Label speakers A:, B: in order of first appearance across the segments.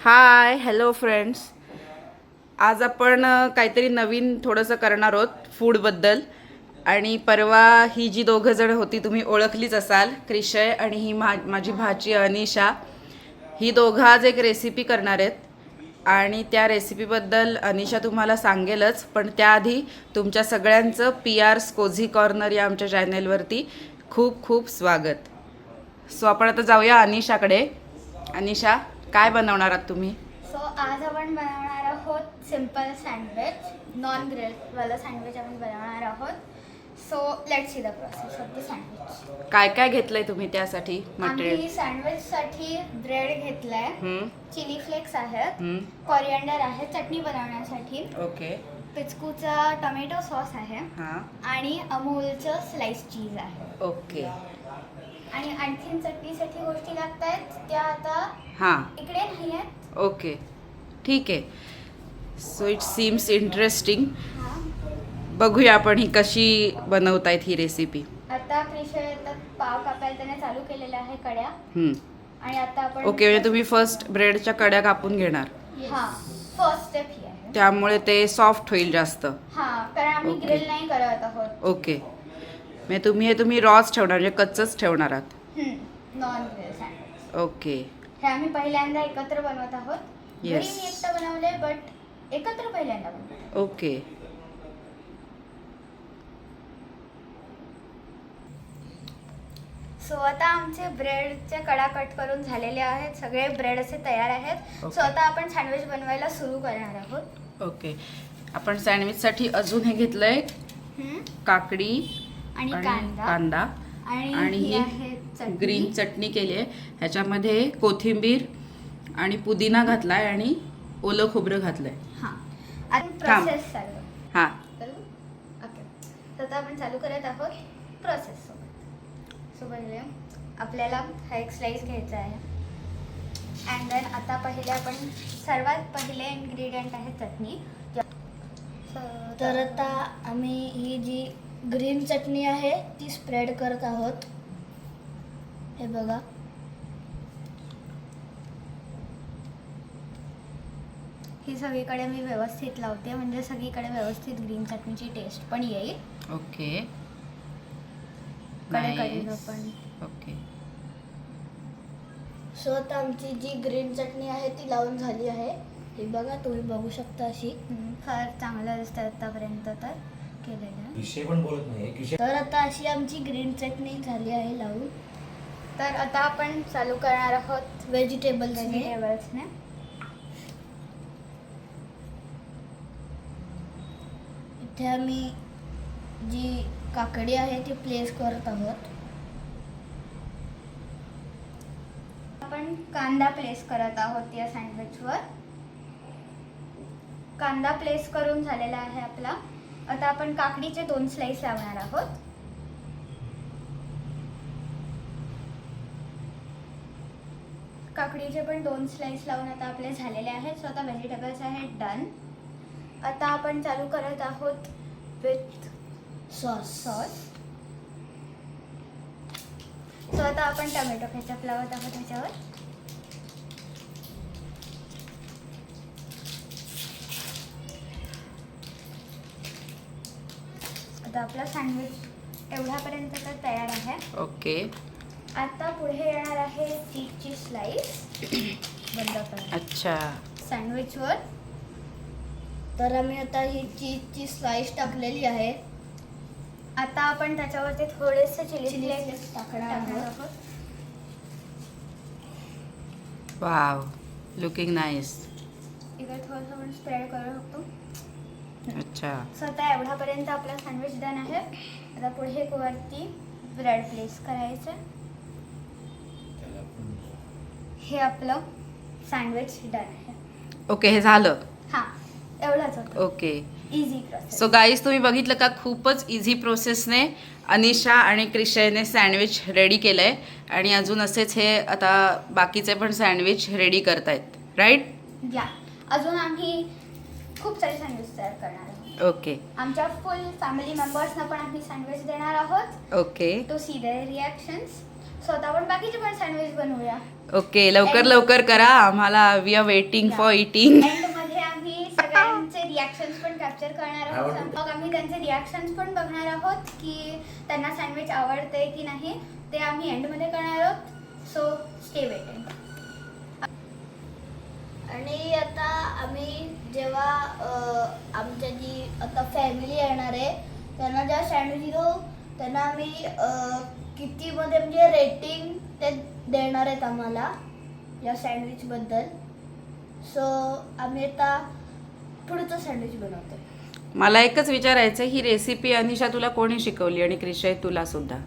A: Hi hello friends. आज आपण काहीतरी नवीन थोडंसं करणार आहोत फूडबद्दल. आणि परवा ही जी दोघं जण होती तुम्ही ओळखलीच असाल, क्रिशय आणि ही माझी भाची अनिशा. ही दोघं आज एक रेसिपी करणार आहेत आणि त्या रेसिपीबद्दल अनिशा तुम्हाला सांगेलच. पण त्याआधी तुमच्या सगळ्यांचं PR's कोझी कॉर्नर या आमच्या चॅनेलवरती खूप खूप स्वागत. सो आपण आता जाऊया अनिशाकडे. अनिशा, काय बनवणार आहात तुम्ही?
B: सो आज आपण बनवणार आहोत सिंपल सँडविच, नॉन ग्रिल्ड वाला सँडविच आपण बनवणार आहोत. So let's see the process of the sandwich.
A: काय काय घेतलंय तुम्ही त्यासाठी मटेरियल?
B: आम्ही सँडविचसाठी ब्रेड घेतलाय, चिली फ्लेक्स आहेत,
A: हम्म.
B: कॉरिएंडर आहे चटणी बनवण्यासाठी,
A: ओके.
B: पिचकूचा टोमॅटो सॉस आहे
A: हां.
B: आणि अमूलचं स्लाइस चीज आहे.
A: ओके.
B: आणि आणखीन चटणीसाठी गोष्टी लागत आहेत त्या आता
A: हां.
B: इकडे नाही आहेत.
A: ओके, ठीक आहे. So it seems interesting. बघूया आपण ही कशी बनवतायत ही रेसिपी.
B: आता क्रिशय पाव कापायला त्याने चालू केलेला आहे कड्या. आणि आता आपण
A: ओके, म्हणजे तुम्ही फर्स्ट ब्रेडच्या कडा कापून घेणार,
B: हां, फर्स्ट स्टेप ही आहे.
A: त्यामुळे ते सॉफ्ट होईल जास्त.
B: हां, कारण आम्ही
A: ओके.
B: ग्रिल नाही करत आहोत.
A: ओके, म्हणजे तुम्ही रॉच ठेवणार, म्हणजे कच्चंच ठेवणार आहात.
B: Non grill sandwich.
A: ओके.
B: हे आम्ही पहिल्यांदा एकत्र बनवत आहोत. घरी
A: Yes.
B: मी एकटं बनवलंय, बट एकत्र पहिल्यांदा बनवलं.
A: ओके.
B: सो आता आमचे ब्रेडचे कडा कट करून झालेले आहेत. सगळे ब्रेड असे तयार आहेत.
A: ओके.
B: सो आता आपण सँडविच बनवायला सुरू करणार आहोत.
A: ओके, आपण सँडविचसाठी अजून हे घेतलंय काकडी
B: आणि
A: कांदा
B: आणि
A: आणि
B: ही
A: ही
B: आहे चटणी.
A: ग्रीन चटणी केली आहे. ह्याच्यामध्ये कोथिंबीर आणि पुदिना घातलाय आणि ओलं खोबरं घातलंय.
B: हां, आता प्रोसेस चालू आहे.
A: हां.
B: ओके, तर आता आपण चालू करत आहोत प्रोसेस. सो पहिले आपल्याला हा एक स्लाइस घ्यायचा आहे. अँड देन आता पहिले आपण सर्वात पहिले इन्ग्रेडियंट आहे चटणी.
C: तर आता आम्ही ही जी ग्रीन चटणी आहे ती स्प्रेड करत आहोत. हे बघा,
B: ही सगळीकडे मी व्यवस्थित लावते, म्हणजे सगळीकडे व्यवस्थित ग्रीन चटणीची टेस्ट पण येईल.
A: ओके.
B: कडेकडेनं
A: Nice.
B: पण.
A: ओके.
C: सो आता आमची जी ग्रीन चटणी आहे ती लावून झाली आहे. हे बघा, तुम्ही बघू शकता अशी.
B: फार चांगलं दिसतं आतापर्यंत तर केलेलं.
D: विषय पण बोलत नाही.
C: तर आता अशी आमची ग्रीन चटणी झाली आहे लावून.
B: तर आता आपण चालू करणार आहोत
C: व्हेजिटेबल्सने.
B: व्हेजिटेबल्सने.
C: इथे आम्ही जी काकडी आहे ती प्लेस करत आहोत.
B: आपण कांदा प्लेस करत आहोत या सँडविचवर. कांदा प्लेस करून झालेला आहे आपला. आता आपण काकडीचे 2 स्लाइस लावणार आहोत. काकडीचे पण 2 स्लाइस लावून आता आपले झालेले आहेत. सो आता व्हेजिटेबल्स आहेत डन. आता आपण चालू करत आहोत विथ
C: सॉस.
B: सो आता आपण टोमॅटो केचप लावत आहोत ह्याच्यावर. आता आपला सँडविच एवढ्यापर्यंत तर तयार आहे.
A: ओके.
B: आता पुढे येणार आहे चीजची स्लाइस. बंद करा
A: अच्छा.
B: सँडविचवर.
C: तर आम्ही आता ही चीजची स्लाइस टाकलेली आहे.
B: आता आपण त्याच्यावरती थोडेसे चिली
C: चिली
B: फ्लेक्स
C: फ्लेक्स टाकणार
B: टाकणार
C: आहोत.
B: आहोत.
A: Wow, looking nice.
B: इकडे थोडंसं आपण स्प्रेड करू शकतो.
A: अच्छा.
B: सो आता एवढ्यापर्यंत आपला सँडविच डन आहे. आता पुढे वरती ब्रेड प्लेस करायचं. हे आपलं सँडविच डन आहे.
A: ओके, हे झालं.
B: हां, एवढंच होतं.
A: Okay.
B: Easy process.
A: So guys, तुम्ही बघितलं का, खूपच इझी प्रोसेसने अनिशा आणि क्रिशयने सँडविच रेडी केलं आहे. आणि अजून असेच हे आता बाकीचे पण सँडविच रेडी करतायत, राईट?
B: या, अजून आम्ही खूप सारे सँडविच तयार करणार आहोत.
A: ओके.
B: आमच्या फुल फॅमिली मेंबर्सना पण आम्ही सँडविच देणार आहोत.
A: Okay.
B: To see their reactions. So आता आपण बाकीचे पण सँडविच बनवूया.
A: ओके, लवकर लवकर करा, आम्हाला we are waiting for eating.
B: End मध्ये आम्ही सगळ्यांचे रिॲक्शन्स पण कॅप्चर करणार आहोत. मग आम्ही त्यांचे रिॲक्शन्स पण बघणार आहोत की त्यांना सँडविच आवडते की नाही, ते आम्ही एंडमध्ये करणार आहोत. So stay waiting.
C: आणि आता आम्ही जेव्हा आमच्या जी आता फॅमिली येणार आहे त्यांना जेव्हा सँडविच देऊ त्यांना आम्ही कितीमध्ये म्हणजे रेटिंग ते देणार आहेत आम्हाला या सँडविचबद्दल. सो आम्ही आता पुढचं सँडविच बनवतो.
A: मला एकच विचारायचं, ही रेसिपी अनिशा तुला कोणी शिकवली आणि क्रिशय तुला सुद्धा?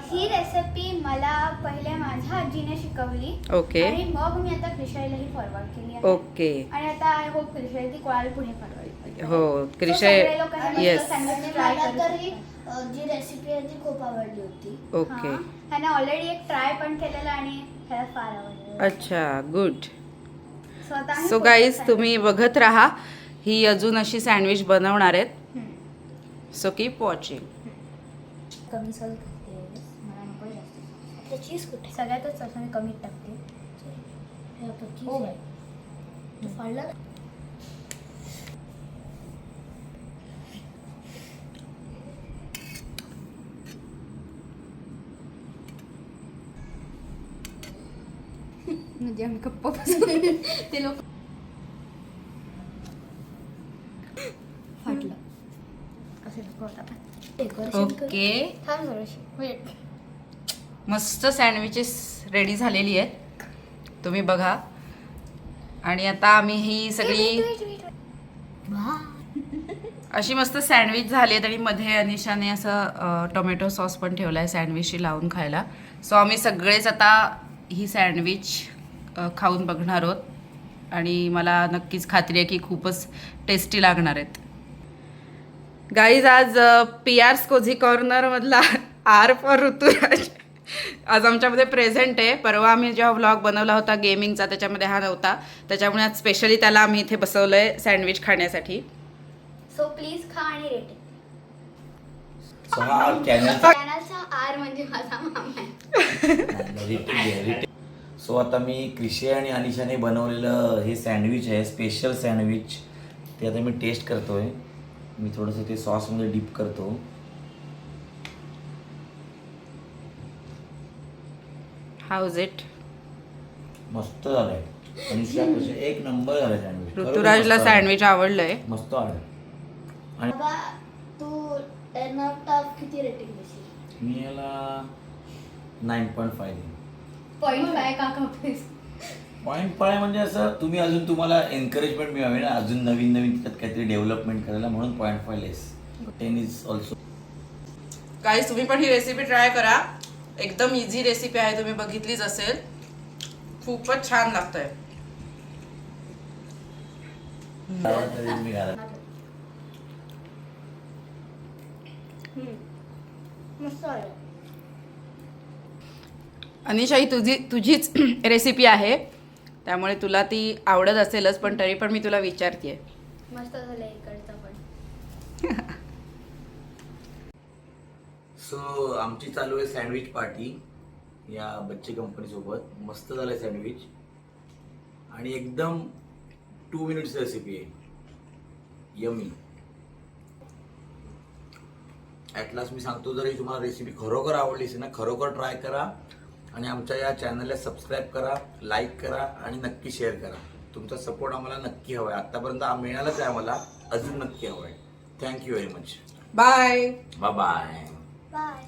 B: ही रेसिपी मला पहिले माझ्या आजीने शिकवली.
A: ओके.
B: आणि मग मी आता क्रिशाईलाही फॉरवर्ड केली आहे.
A: ओके.
B: आणि आता आय होप क्रिशाई ती कोणाला पुढे फॉरवर्ड.
A: हो, क्रिशय. येस.
C: मला तर ही जी रेसिपी आहे ती खूप आवडली होती.
A: ओके.
B: ह्याने ऑलरेडी एक ट्राय पण केलेला आणि ह्याला फार आवडलं.
A: अच्छा, गुड.
B: So आता आम्ही
A: सो
B: पुढचं
A: गाईज
B: sandwich-
A: तुम्ही बघत राहा, ही अजून अशी सँडविच बनवणार आहेत. So keep watching.
B: कमी सॉल्ट टाकते. मला नको जास्त.
C: आता चीज कुठे
B: सगळ्यातच असं मी कमी टाकते.
C: हे आता चीज
B: हो.
C: आहे. तू फाडला ना?
B: म्हणजे आम्ही गप्प बसून ते लोक फाटलं असे नको होता.
C: डेकोरेशन कर.
A: ओके,
B: थांब जराशी वेट.
A: मस्त सँडविचेस रेडी झालेली आहेत, तुम्ही बघा. आणि आता आम्ही ही सगळी
C: वाह.
A: अशी मस्त सँडविच झाली आहेत आणि मध्ये अनिशाने असं टोमॅटो सॉस पण ठेवला आहे सँडविचशी लावून खायला. सो आम्ही सगळेच आता ही सँडविच खाऊन बघणार आहोत आणि मला नक्कीच खात्री आहे की खूपच टेस्टी लागणार आहेत. गाईज, आज पी आर कोझी कॉर्नरमधला आर फॉर ऋतुराज आज आमच्यामध्ये प्रेझेंट आहे. परवा आम्ही जेव्हा व्लॉग बनवला होता गेमिंगचा त्याच्यामध्ये हा नव्हता, त्याच्यामुळे आज स्पेशली त्याला आम्ही इथे बसवलं आहे सँडविच खाण्यासाठी.
B: सो प्लीज खा आणि रेटिंग.
D: चॅनलचा
B: चॅनलचा आर म्हणजे माझा मामा आहे.
D: सो आता मी क्रिशे आणि अनिशाने बनवलेलं हे सँडविच आहे, स्पेशल सँडविच. ते आता मी टेस्ट करतोय. मी थोडंसं ते सॉसमध्ये डीप करतो.
A: How is it?
D: मस्त झालंय. अनिशा कसे एक नंबर झालं सँडविच.
A: ऋतुराजला सँडविच आवडलंय.
D: मस्त आलं. आणि
C: बाबा तू 10 आउट ऑफ किती रेटिंग देशील?
D: मी याला 9.5
B: .5 काका प्लीज.
D: 0.5 म्हणजे असं तुम्ही अजून तुम्हाला एनकरेजमेंट मिळावी ना, अजून नवीन नवीन त्यात काहीतरी डेव्हलपमेंट करायला, म्हणून 0.5 लेस. 10 इज ऑल्सो.
A: गाईज, तुम्ही पण ही रेसिपी ट्राय करा. एकदम इझी रेसिपी आहे, तुम्ही बघितलीच असेल. खूपच छान लागतंय.
D: मी घाला.
C: मस्त आहे.
A: अनिशा, ही तुझीच रेसिपी आहे त्यामुळे तुला ती आवडत असेलच, पण तरी पण मी तुला विचारतेय.
B: मस्त झालं इकडचं पण.
D: सो आमची चालू आहे सँडविच पार्टी या बच्चे कंपनी सोबत. मस्त झालंय सँडविच आणि एकदम 2 मिनिट्स रेसिपी आहे. यमी. ॲट लास्ट मी सांगतो, जर ही तुम्हाला रेसिपी खरोखर आवडली असेल ना, खरोखर ट्राय करा आणि आमच्या या चॅनलला सबस्क्राईब करा, लाईक करा आणि नक्की शेअर करा. तुमचा सपोर्ट आम्हाला नक्की हवा आहे. आत्तापर्यंत मिळालाच आहे आम्हाला, अजून नक्की हवं आहे. Thank you very much.
A: Bye.
D: Bye bye.
C: Bye.